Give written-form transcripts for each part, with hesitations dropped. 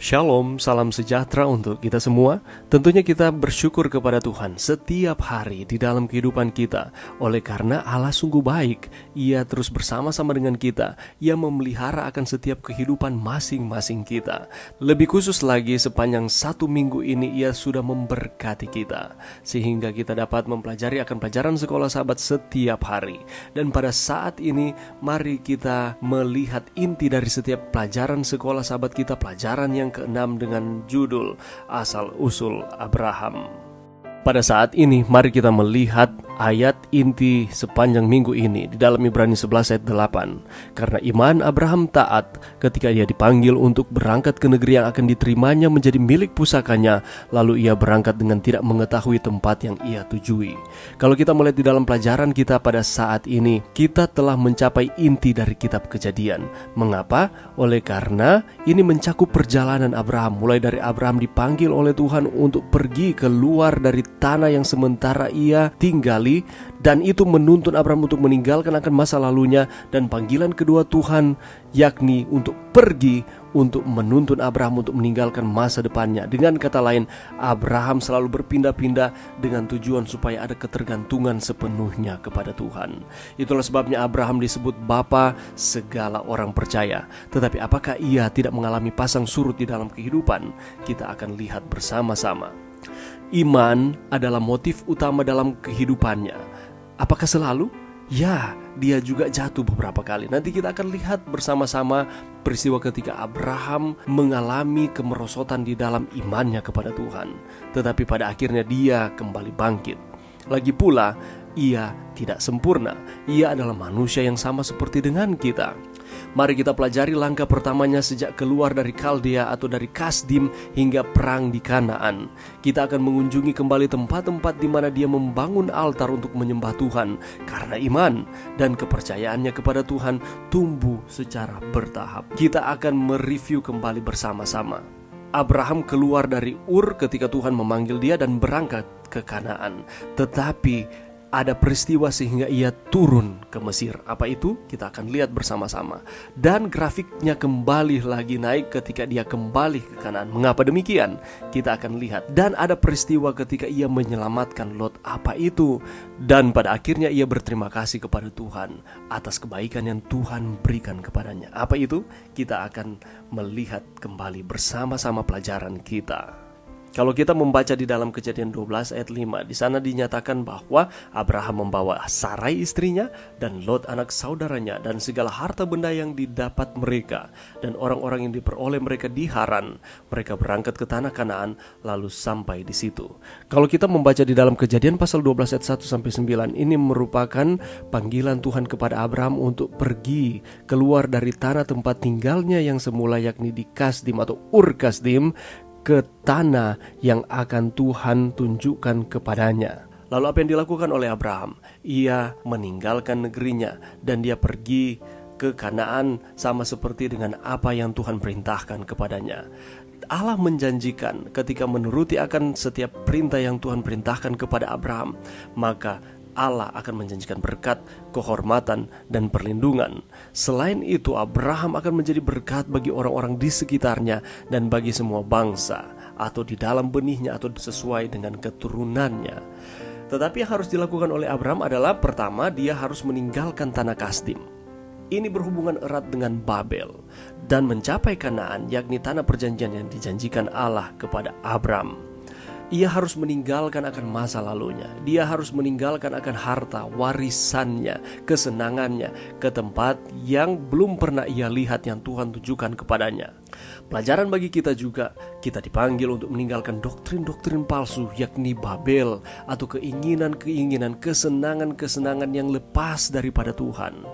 Shalom, salam sejahtera untuk kita semua. Tentunya kita bersyukur kepada Tuhan setiap hari di dalam kehidupan kita. Oleh karena Allah sungguh baik, Ia terus bersama-sama dengan kita. Ia memelihara akan setiap kehidupan masing-masing kita. Lebih khusus lagi, sepanjang 1 minggu ini Ia sudah memberkati kita, sehingga kita dapat mempelajari akan pelajaran sekolah sahabat setiap hari. Dan pada saat ini, mari kita melihat inti dari setiap pelajaran sekolah sahabat kita, pelajaran yang ke-6 dengan judul Asal-usul Abraham. Pada saat ini, mari kita melihat ayat inti sepanjang minggu ini di dalam Ibrani 11 ayat 8. Karena iman Abraham taat ketika ia dipanggil untuk berangkat ke negeri yang akan diterimanya menjadi milik pusakanya, lalu ia berangkat dengan tidak mengetahui tempat yang ia tujui. Kalau kita melihat di dalam pelajaran kita pada saat ini, kita telah mencapai inti dari kitab Kejadian. Mengapa? Oleh karena ini mencakup perjalanan Abraham, mulai dari Abraham dipanggil oleh Tuhan untuk pergi keluar dari tanah yang sementara ia tinggali, dan itu menuntun Abraham untuk meninggalkan akan masa lalunya, dan panggilan kedua Tuhan yakni untuk pergi untuk menuntun Abraham untuk meninggalkan masa depannya. Dengan kata lain, Abraham selalu berpindah-pindah dengan tujuan supaya ada ketergantungan sepenuhnya kepada Tuhan. Itulah sebabnya Abraham disebut bapa segala orang percaya. Tetapi apakah ia tidak mengalami pasang surut di dalam kehidupan? Kita akan lihat bersama-sama. Iman adalah motif utama dalam kehidupannya. Apakah selalu? Ya, dia juga jatuh beberapa kali. Nanti kita akan lihat bersama-sama peristiwa ketika Abraham mengalami kemerosotan di dalam imannya kepada Tuhan. Tetapi pada akhirnya dia kembali bangkit. Lagi pula, ia tidak sempurna. Ia adalah manusia yang sama seperti dengan kita. Mari kita pelajari langkah pertamanya sejak keluar dari Kaldea atau dari Kasdim hingga perang di Kanaan. Kita akan mengunjungi kembali tempat-tempat di mana dia membangun altar untuk menyembah Tuhan, karena iman dan kepercayaannya kepada Tuhan tumbuh secara bertahap. Kita akan mereview kembali bersama-sama. Abraham keluar dari Ur ketika Tuhan memanggil dia dan berangkat ke Kanaan. Tetapi ada peristiwa sehingga ia turun ke Mesir. Apa itu? Kita akan lihat bersama-sama. Dan grafiknya kembali lagi naik ketika dia kembali ke Kanaan. Mengapa demikian? Kita akan lihat. Dan ada peristiwa ketika ia menyelamatkan Lot. Apa itu? Dan pada akhirnya ia berterima kasih kepada Tuhan atas kebaikan yang Tuhan berikan kepadanya. Apa itu? Kita akan melihat kembali bersama-sama pelajaran kita. Kalau kita membaca di dalam Kejadian 12 ayat 5, di sana dinyatakan bahwa Abraham membawa Sarai istrinya dan Lot anak saudaranya dan segala harta benda yang didapat mereka dan orang-orang yang diperoleh mereka di Haran. Mereka berangkat ke tanah Kanaan lalu sampai di situ. Kalau kita membaca di dalam Kejadian pasal 12 ayat 1 sampai 9, ini merupakan panggilan Tuhan kepada Abraham untuk pergi keluar dari tanah tempat tinggalnya yang semula, yakni di Kasdim atau Ur Kasdim, ke tanah yang akan Tuhan tunjukkan kepadanya. Lalu apa yang dilakukan oleh Abraham? Ia meninggalkan negerinya dan dia pergi ke Kanaan sama seperti dengan apa yang Tuhan perintahkan kepadanya. Allah menjanjikan ketika menuruti akan setiap perintah yang Tuhan perintahkan kepada Abraham, maka Allah akan menjanjikan berkat, kehormatan, dan perlindungan. Selain itu, Abraham akan menjadi berkat bagi orang-orang di sekitarnya dan bagi semua bangsa, atau di dalam benihnya atau sesuai dengan keturunannya. Tetapi yang harus dilakukan oleh Abraham adalah, pertama, dia harus meninggalkan tanah Kasdim. Ini berhubungan erat dengan Babel dan mencapai Kanaan, yakni tanah perjanjian yang dijanjikan Allah kepada Abraham. Ia harus meninggalkan akan masa lalunya. Dia harus meninggalkan akan harta, warisannya, kesenangannya, ke tempat yang belum pernah ia lihat yang Tuhan tunjukkan kepadanya. Pelajaran bagi kita juga, kita dipanggil untuk meninggalkan doktrin-doktrin palsu, yakni Babel, atau keinginan-keinginan, kesenangan-kesenangan yang lepas daripada Tuhan.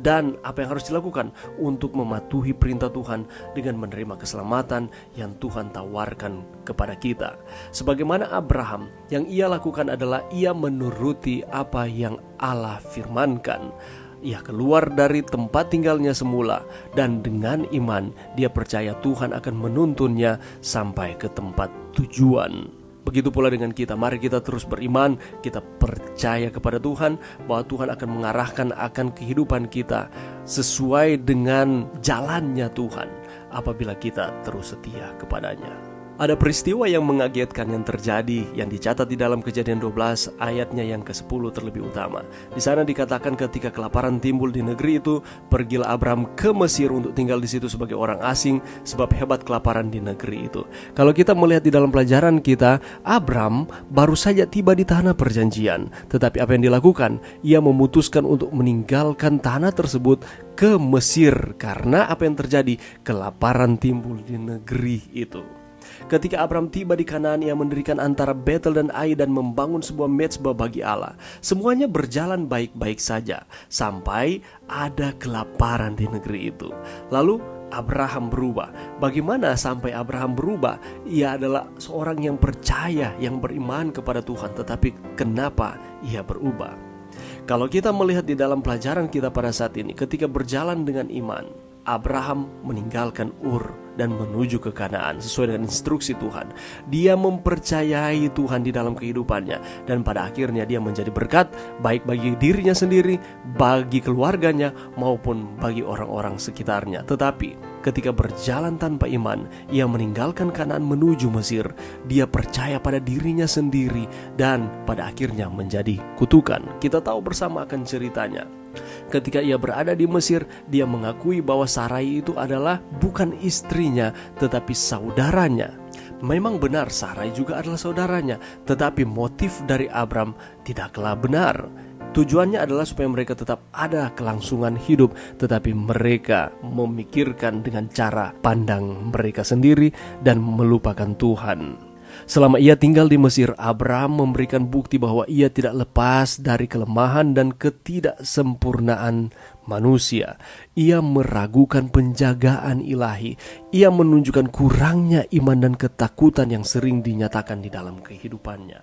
Dan apa yang harus dilakukan? Untuk mematuhi perintah Tuhan dengan menerima keselamatan yang Tuhan tawarkan kepada kita. Sebagaimana Abraham, yang ia lakukan adalah ia menuruti apa yang Allah firmankan. Ia keluar dari tempat tinggalnya semula, dan dengan iman dia percaya Tuhan akan menuntunnya sampai ke tempat tujuan. Begitu pula dengan kita. Mari kita terus beriman, kita percaya kepada Tuhan bahwa Tuhan akan mengarahkan akan kehidupan kita sesuai dengan jalannya Tuhan. apabila kita terus setia kepadanya. Ada peristiwa yang mengagetkan yang terjadi yang dicatat di dalam Kejadian 12 ayatnya yang ke-10 terlebih utama. Di sana dikatakan ketika kelaparan timbul di negeri itu, pergilah Abram ke Mesir untuk tinggal di situ sebagai orang asing sebab hebat kelaparan di negeri itu. Kalau kita melihat di dalam pelajaran kita, Abram baru saja tiba di tanah perjanjian, tetapi apa yang dilakukan? Ia memutuskan untuk meninggalkan tanah tersebut ke Mesir karena apa yang terjadi? Kelaparan timbul di negeri itu. Ketika Abram tiba di Kanaan, ia mendirikan antara Betel dan Ai dan membangun sebuah mezbah bagi Allah. Semuanya berjalan baik-baik saja sampai ada kelaparan di negeri itu. Lalu Abraham berubah. Bagaimana sampai Abraham berubah? Ia adalah seorang yang percaya, yang beriman kepada Tuhan. Tetapi kenapa ia berubah? Kalau kita melihat di dalam pelajaran kita pada saat ini, ketika berjalan dengan iman, Abraham meninggalkan Ur dan menuju ke Kanaan sesuai dengan instruksi Tuhan. Dia mempercayai Tuhan di dalam kehidupannya, dan pada akhirnya dia menjadi berkat baik bagi dirinya sendiri, bagi keluarganya, maupun bagi orang-orang sekitarnya. Tetapi ketika berjalan tanpa iman, ia meninggalkan Kanaan menuju Mesir. Dia percaya pada dirinya sendiri dan pada akhirnya menjadi kutukan. Kita tahu bersama akan ceritanya. Ketika ia berada di Mesir, dia mengakui bahwa Sarai itu adalah bukan istrinya, tetapi saudaranya. Memang benar Sarai juga adalah saudaranya, tetapi motif dari Abram tidaklah benar. Tujuannya adalah supaya mereka tetap ada kelangsungan hidup, tetapi mereka memikirkan dengan cara pandang mereka sendiri dan melupakan Tuhan. Selama ia tinggal di Mesir, Abram memberikan bukti bahwa ia tidak lepas dari kelemahan dan ketidaksempurnaan manusia. Ia meragukan penjagaan ilahi. Ia menunjukkan kurangnya iman dan ketakutan yang sering dinyatakan di dalam kehidupannya.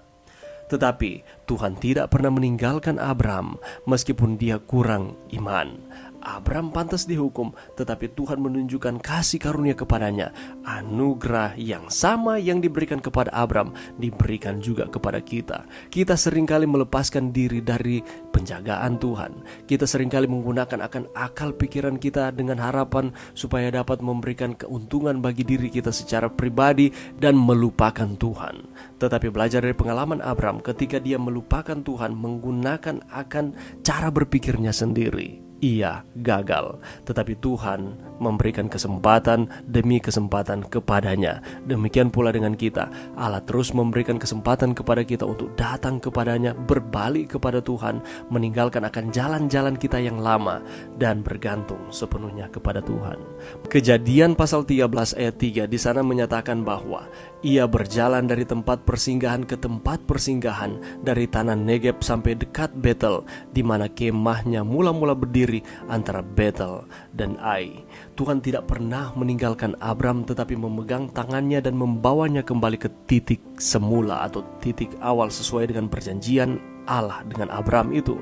Tetapi Tuhan tidak pernah meninggalkan Abram meskipun dia kurang iman. Abram pantas dihukum, tetapi Tuhan menunjukkan kasih karunia kepadanya. Anugerah yang sama yang diberikan kepada Abram diberikan juga kepada kita. Kita seringkali melepaskan diri dari penjagaan Tuhan. Kita seringkali menggunakan akan akal pikiran kita dengan harapan supaya dapat memberikan keuntungan bagi diri kita secara pribadi dan melupakan Tuhan. Tetapi belajar dari pengalaman Abram ketika dia melupakan Tuhan menggunakan akan cara berpikirnya sendiri, ia gagal. Tetapi Tuhan memberikan kesempatan demi kesempatan kepadanya. Demikian pula dengan kita. Allah terus memberikan kesempatan kepada kita untuk datang kepadanya, berbalik kepada Tuhan, meninggalkan akan jalan-jalan kita yang lama dan bergantung sepenuhnya kepada Tuhan. Kejadian pasal 13 ayat 3 di sana menyatakan bahwa ia berjalan dari tempat persinggahan ke tempat persinggahan, dari tanah Negeb sampai dekat Betel, di mana kemahnya mula-mula berdiri antara Betel dan Ai. Tuhan tidak pernah meninggalkan Abram, tetapi memegang tangannya dan membawanya kembali ke titik semula atau titik awal sesuai dengan perjanjian Allah dengan Abram itu.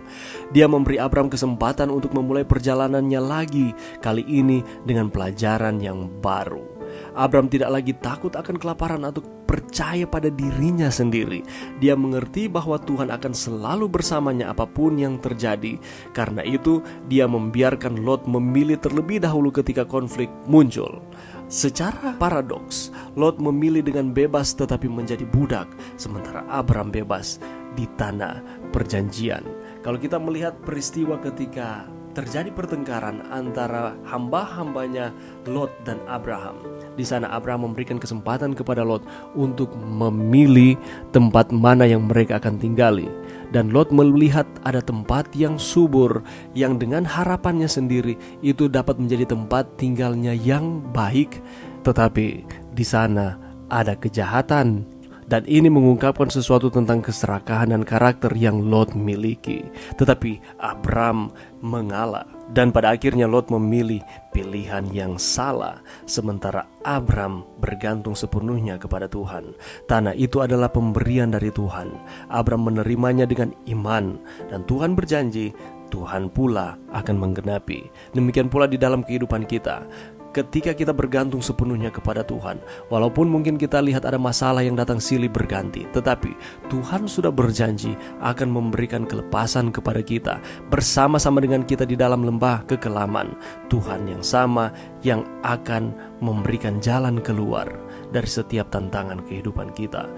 Dia memberi Abram kesempatan untuk memulai perjalanannya lagi, kali ini dengan pelajaran yang baru. Abram tidak lagi takut akan kelaparan atau percaya pada dirinya sendiri. Dia mengerti bahwa Tuhan akan selalu bersamanya apapun yang terjadi. Karena itu, dia membiarkan Lot memilih terlebih dahulu ketika konflik muncul. Secara paradoks, Lot memilih dengan bebas tetapi menjadi budak, sementara Abram bebas di tanah perjanjian. Kalau kita melihat peristiwa ketika terjadi pertengkaran antara hamba-hambanya Lot dan Abraham, di sana Abraham memberikan kesempatan kepada Lot untuk memilih tempat mana yang mereka akan tinggali. Dan Lot melihat ada tempat yang subur, yang dengan harapannya sendiri itu dapat menjadi tempat tinggalnya yang baik. Tetapi di sana ada kejahatan. Dan ini mengungkapkan sesuatu tentang keserakahan dan karakter yang Lot miliki. Tetapi Abram mengalah, dan pada akhirnya Lot memilih pilihan yang salah, sementara Abram bergantung sepenuhnya kepada Tuhan. Tanah itu adalah pemberian dari Tuhan. Abram menerimanya dengan iman, dan Tuhan berjanji Tuhan pula akan menggenapi. Demikian pula di dalam kehidupan kita. ketika kita bergantung sepenuhnya kepada Tuhan. Walaupun mungkin kita lihat ada masalah yang datang silih berganti, tetapi Tuhan sudah berjanji akan memberikan kelepasan kepada kita, bersama-sama dengan kita di dalam lembah kekelaman. Tuhan yang sama yang akan memberikan jalan keluar dari setiap tantangan kehidupan kita.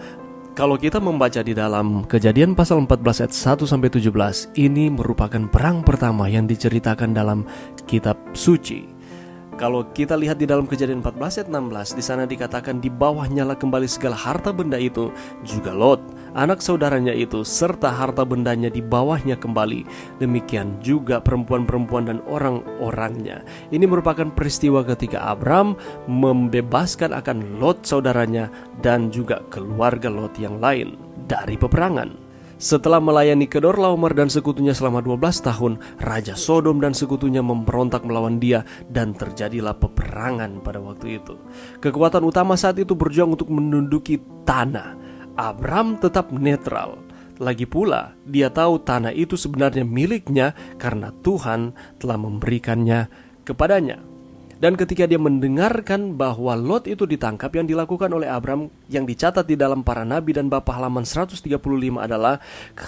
Kalau kita membaca di dalam Kejadian pasal 14 ayat 1-17, ini merupakan perang pertama yang diceritakan dalam kitab suci. Kalau kita lihat di dalam Kejadian 14 ayat 16, di sana dikatakan di bawah nyala kembali segala harta benda itu, juga Lot, anak saudaranya itu, serta harta bendanya di bawahnya kembali. Demikian juga perempuan-perempuan dan orang-orangnya. Ini merupakan peristiwa ketika Abram membebaskan akan Lot saudaranya dan juga keluarga Lot yang lain dari peperangan. Setelah melayani Kedorlaomer dan sekutunya selama 12 tahun, Raja Sodom dan sekutunya memberontak melawan dia dan terjadilah peperangan pada waktu itu. Kekuatan utama saat itu berjuang untuk menduduki tanah. Abram tetap netral. Lagi pula, dia tahu tanah itu sebenarnya miliknya karena Tuhan telah memberikannya kepadanya. Dan ketika dia mendengarkan bahwa Lot itu ditangkap, yang dilakukan oleh Abram yang dicatat di dalam para nabi dan bapa halaman 135 adalah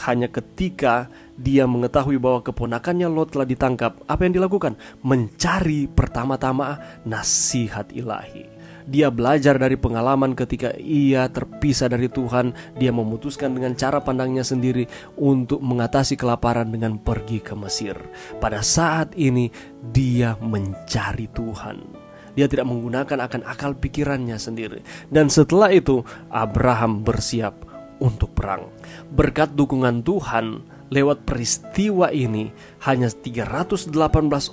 hanya ketika dia mengetahui bahwa keponakannya Lot telah ditangkap, apa yang dilakukan? Mencari pertama-tama nasihat ilahi. Dia belajar dari pengalaman ketika ia terpisah dari Tuhan. Dia memutuskan dengan cara pandangnya sendiri untuk mengatasi kelaparan dengan pergi ke Mesir. Pada saat ini dia mencari Tuhan. Dia tidak menggunakan akan akal pikirannya sendiri. Dan setelah itu Abraham bersiap untuk perang. Berkat dukungan Tuhan, lewat peristiwa ini hanya 318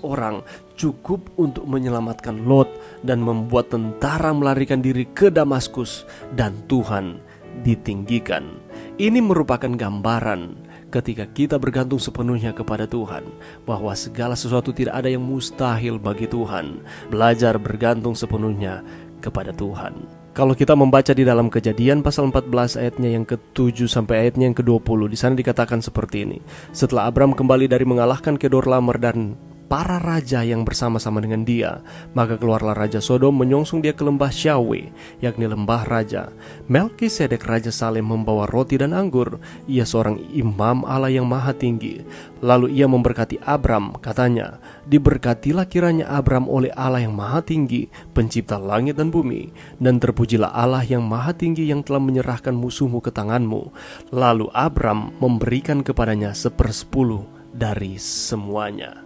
orang cukup untuk menyelamatkan Lot dan membuat tentara melarikan diri ke Damaskus, dan Tuhan ditinggikan. Ini merupakan gambaran ketika kita bergantung sepenuhnya kepada Tuhan, bahwa segala sesuatu tidak ada yang mustahil bagi Tuhan. Belajar bergantung sepenuhnya kepada Tuhan. Kalau kita membaca di dalam Kejadian pasal 14 ayatnya yang ke-7 sampai ayatnya yang ke-20, di sana dikatakan seperti ini. Setelah Abram kembali dari mengalahkan Kedorlaomer dan para raja yang bersama-sama dengan dia, maka keluarlah Raja Sodom menyongsong dia ke lembah Syawe, yakni lembah raja. Melkisedek Raja Salem membawa roti dan anggur. Ia seorang imam Allah yang maha tinggi. Lalu ia memberkati Abram, katanya, diberkatilah kiranya Abram oleh Allah yang maha tinggi, pencipta langit dan bumi, dan terpujilah Allah yang maha tinggi yang telah menyerahkan musuhmu ke tanganmu. Lalu Abram memberikan kepadanya 1/10 dari semuanya.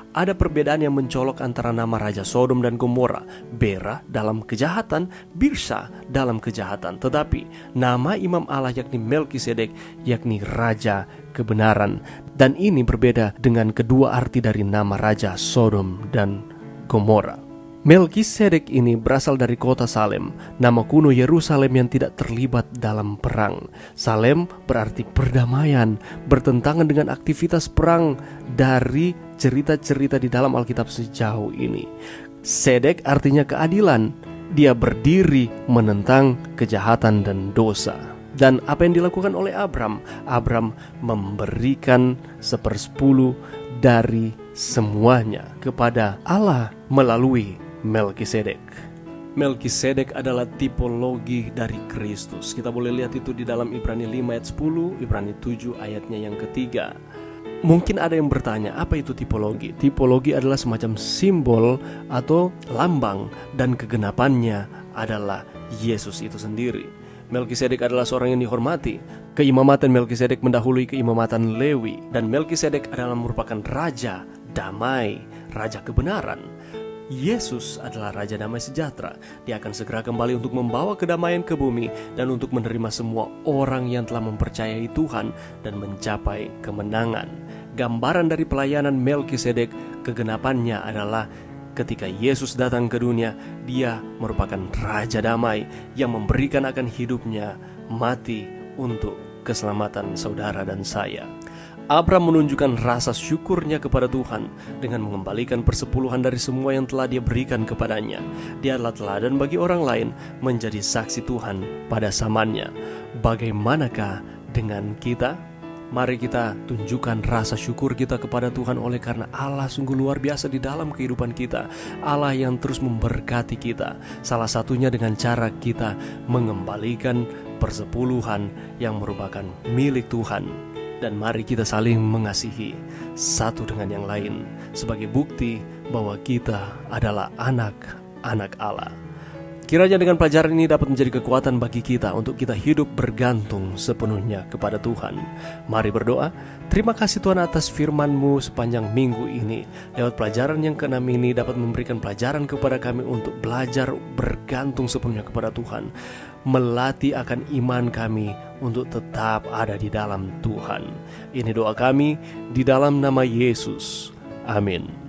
Ada perbedaan yang mencolok antara nama Raja Sodom dan Gomora. Bera dalam kejahatan, Birsa dalam kejahatan. Tetapi nama imam Allah yakni Melkisedek, yakni Raja kebenaran. Dan ini berbeda dengan kedua arti dari nama Raja Sodom dan Gomora. Melkisedek ini berasal dari kota Salem, nama kuno Yerusalem yang tidak terlibat dalam perang. Salem berarti perdamaian, bertentangan dengan aktivitas perang dari cerita-cerita di dalam Alkitab sejauh ini. Sedek artinya keadilan, dia berdiri menentang kejahatan dan dosa. Dan apa yang dilakukan oleh Abram? Abram memberikan 1/10 dari semuanya kepada Allah melalui Melkisedek. Melkisedek adalah tipologi dari Kristus. Kita boleh lihat itu di dalam Ibrani 5 ayat 10, Ibrani 7 ayatnya yang ketiga. Mungkin ada yang bertanya, apa itu tipologi? Tipologi adalah semacam simbol atau lambang, dan kegenapannya adalah Yesus itu sendiri. Melkisedek adalah seorang yang dihormati. Keimamatan Melkisedek mendahului keimamatan Lewi, dan Melkisedek adalah merupakan raja damai, raja kebenaran. Yesus adalah Raja Damai Sejahtera. Dia akan segera kembali untuk membawa kedamaian ke bumi dan untuk menerima semua orang yang telah mempercayai Tuhan dan mencapai kemenangan. Gambaran dari pelayanan Melkisedek, kegenapannya adalah ketika Yesus datang ke dunia, dia merupakan Raja Damai yang memberikan akan hidupnya mati untuk keselamatan saudara dan saya. Abram menunjukkan rasa syukurnya kepada Tuhan dengan mengembalikan persepuluhan dari semua yang telah dia berikan kepadanya. Dia adalah teladan bagi orang lain, menjadi saksi Tuhan pada zamannya. Bagaimanakah dengan kita? Mari kita tunjukkan rasa syukur kita kepada Tuhan oleh karena Allah sungguh luar biasa di dalam kehidupan kita. Allah yang terus memberkati kita. Salah satunya dengan cara kita mengembalikan persepuluhan yang merupakan milik Tuhan. Dan mari kita saling mengasihi satu dengan yang lain sebagai bukti bahwa kita adalah anak-anak Allah. Kiranya dengan pelajaran ini dapat menjadi kekuatan bagi kita untuk kita hidup bergantung sepenuhnya kepada Tuhan. Mari berdoa. Terima kasih Tuhan atas firman-Mu sepanjang minggu ini. Lewat pelajaran yang ke-6 ini dapat memberikan pelajaran kepada kami untuk belajar bergantung sepenuhnya kepada Tuhan. Melatih akan iman kami untuk tetap ada di dalam Tuhan. Ini doa kami di dalam nama Yesus. Amin.